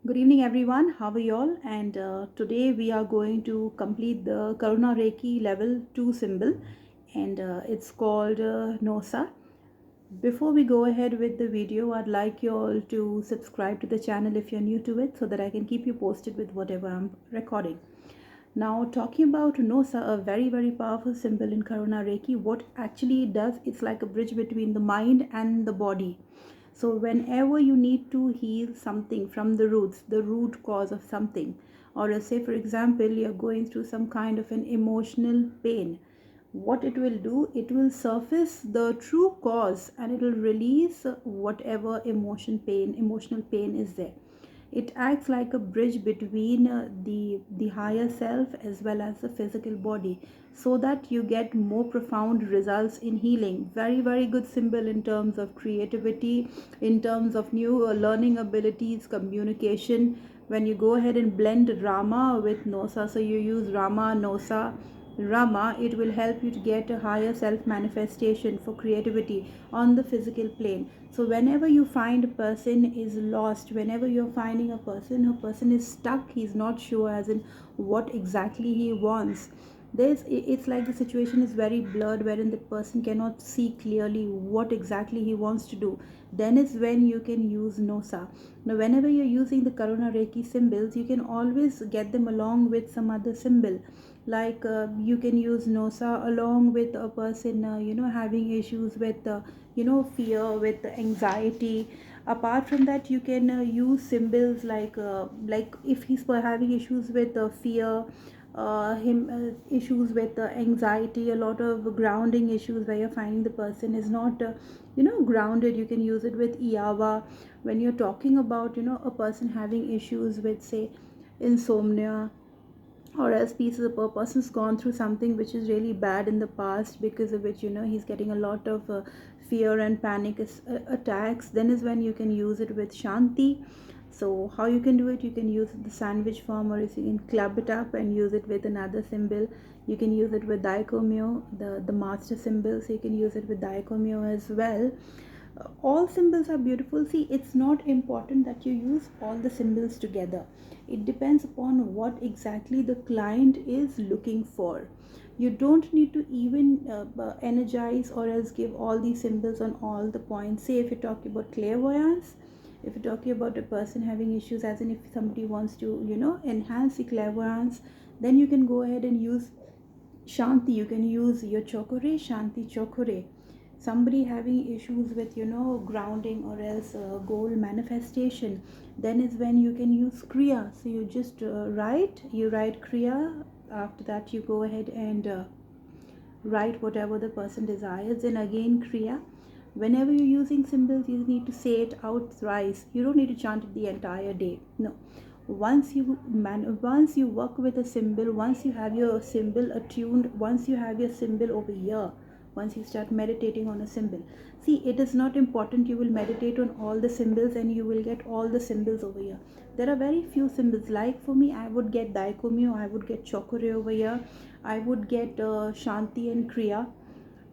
Good evening, everyone. How are you all? And today we are going to complete the Karuna Reiki level 2 symbol, and it's called NOSA. Before we go ahead with the video, I'd like you all to subscribe to the channel if you're new to it so that I can keep you posted with whatever I'm recording. Now, talking about NOSA, a very powerful symbol in Karuna Reiki, what actually it does, it's like a bridge between the mind and the body. So whenever you need to heal something from the roots, the root cause of something, or say for example you're going through some kind of an emotional pain, what it will do, it will surface the true cause and it will release whatever emotional pain is there. It acts like a bridge between the higher self as well as the physical body, so that you get more profound results in healing. Very good symbol in terms of creativity, in terms of new learning abilities, communication. When you go ahead and blend Rama with Nosa, so you use Rama, Nosa, Rama, it will help you to get a higher self manifestation for creativity on the physical plane. So whenever you find a person is lost, whenever you're finding a person is stuck, he's not sure as in what exactly he wants. It's like the situation is very blurred, wherein the person cannot see clearly what exactly he wants to do. Then is when you can use Nosa. Now whenever you're using the Karuna Reiki symbols, you can always get them along with some other symbol. Like you can use Nosa along with a person having issues with fear, with anxiety. Apart from that, you can use symbols like if he's having issues with fear, him issues with anxiety, a lot of grounding issues where you're finding the person is not grounded. You can use it with Iawa. When you're talking about a person having issues with, say, insomnia, or else pieces of a person's gone through something which is really bad in the past, because of which he's getting a lot of fear and panic attacks, then is when you can use it with Shanti. So how you can do it, you can use the sandwich form, or you can club it up and use it with another symbol. You can use it with Daikomyo, the master symbol, so you can use it with Daikomyo as well. All symbols are beautiful. See, it's not important that you use all the symbols together. It depends upon what exactly the client is looking for. You don't need to even energize or else give all these symbols on all the points. Say if you're talking about clairvoyance, if you're talking about a person having issues, as in if somebody wants to enhance the clairvoyance, then you can go ahead and use Shanti. You can use your Chokore, Shanti Chokore. Somebody having issues with grounding or else goal manifestation, then is when you can use Kriya. So you just write Kriya. After that, you go ahead and write whatever the person desires, and again Kriya. Whenever you're using symbols, you need to say it out thrice. You don't need to chant it the entire day. No. Once you work with a symbol, once you have your symbol attuned, once you have your symbol over here, once you start meditating on a symbol, see, it is not important you will meditate on all the symbols and you will get all the symbols over here. There are very few symbols. Like for me, I would get Daikomyo, I would get Chokore over here, I would get Shanti and Kriya.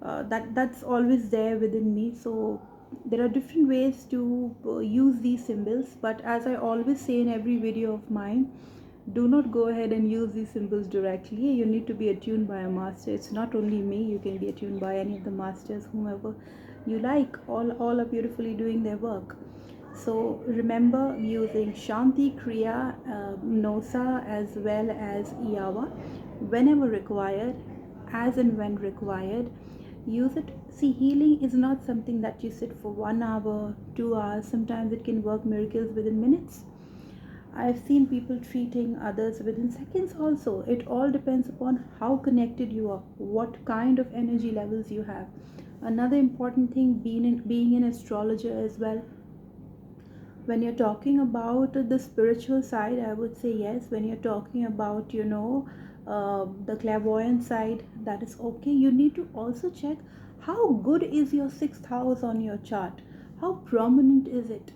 That's always there within me. So there are different ways to use these symbols, but as I always say in every video of mine, do not go ahead and use these symbols directly. You need to be attuned by a master. It's not only me, you can be attuned by any of the masters, whomever you like. All are beautifully doing their work. So remember using Shanti, Kriya, Nosa as well as Iawa whenever required, as and when required. Use it. See, healing is not something that you sit for 1 hour, 2 hours. Sometimes it can work miracles within minutes. I've seen people treating others within seconds also. It all depends upon how connected you are, what kind of energy levels you have. Another important thing, being an astrologer as well. When you're talking about the spiritual side, I would say yes. When you're talking about the clairvoyant side, that is okay. You need to also check how good is your sixth house on your chart. How prominent is it?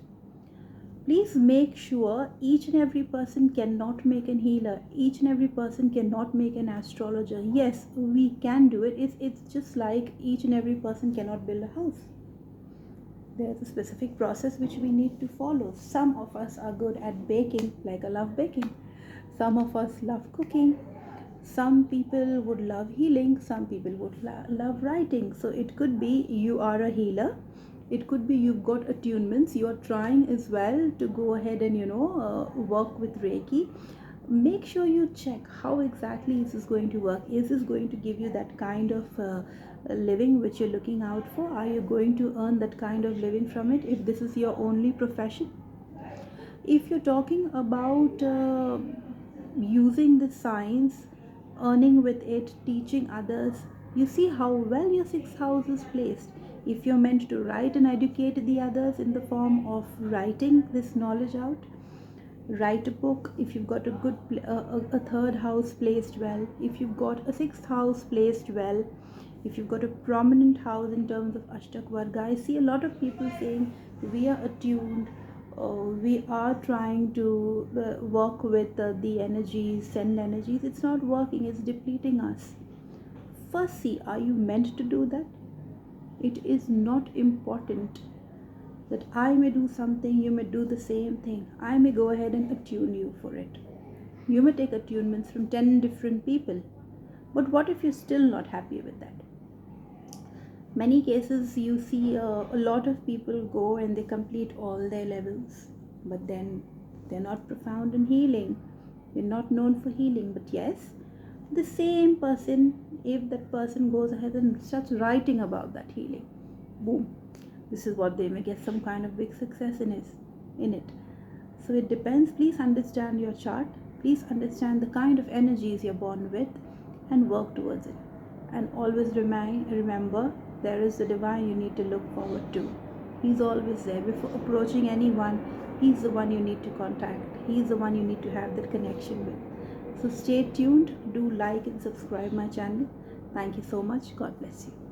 Please make sure each and every person cannot make an healer. Each and every person cannot make an astrologer. Yes, we can do it. It's just like each and every person cannot build a house. There's a specific process which we need to follow. Some of us are good at baking, like I love baking. Some of us love cooking. Some people would love healing. Some people would love writing. So it could be you are a healer. It could be you've got attunements. You are trying as well to go ahead and work with Reiki. Make sure you check how exactly is this going to work. Is this going to give you that kind of living which you're looking out for? Are you going to earn that kind of living from it if this is your only profession? If you're talking about using the science, earning with it, teaching others, you see how well your sixth house is placed. If you're meant to write and educate the others in the form of writing this knowledge out, write a book. If you've got a good a third house placed well, if you've got a sixth house placed well, if you've got a prominent house in terms of Ashtak Varga, I see a lot of people saying we are attuned, we are trying to work with the energies, send energies. It's not working, it's depleting us. First, see, are you meant to do that? It is not important that I may do something, you may do the same thing. I may go ahead and attune you for it. You may take attunements from 10 different people. But what if you're still not happy with that? Many cases you see a lot of people go and they complete all their levels, but then they're not profound in healing. They're not known for healing. But yes, the same person, if that person goes ahead and starts writing about that healing, boom, this is what they may get some kind of big success in it. So it depends. Please understand your chart. Please understand the kind of energies you're born with and work towards it. And always remember, there is the divine you need to look forward to. He's always there. Before approaching anyone, he's the one you need to contact. He's the one you need to have that connection with. So stay tuned. Do like and subscribe my channel. Thank you so much. God bless you.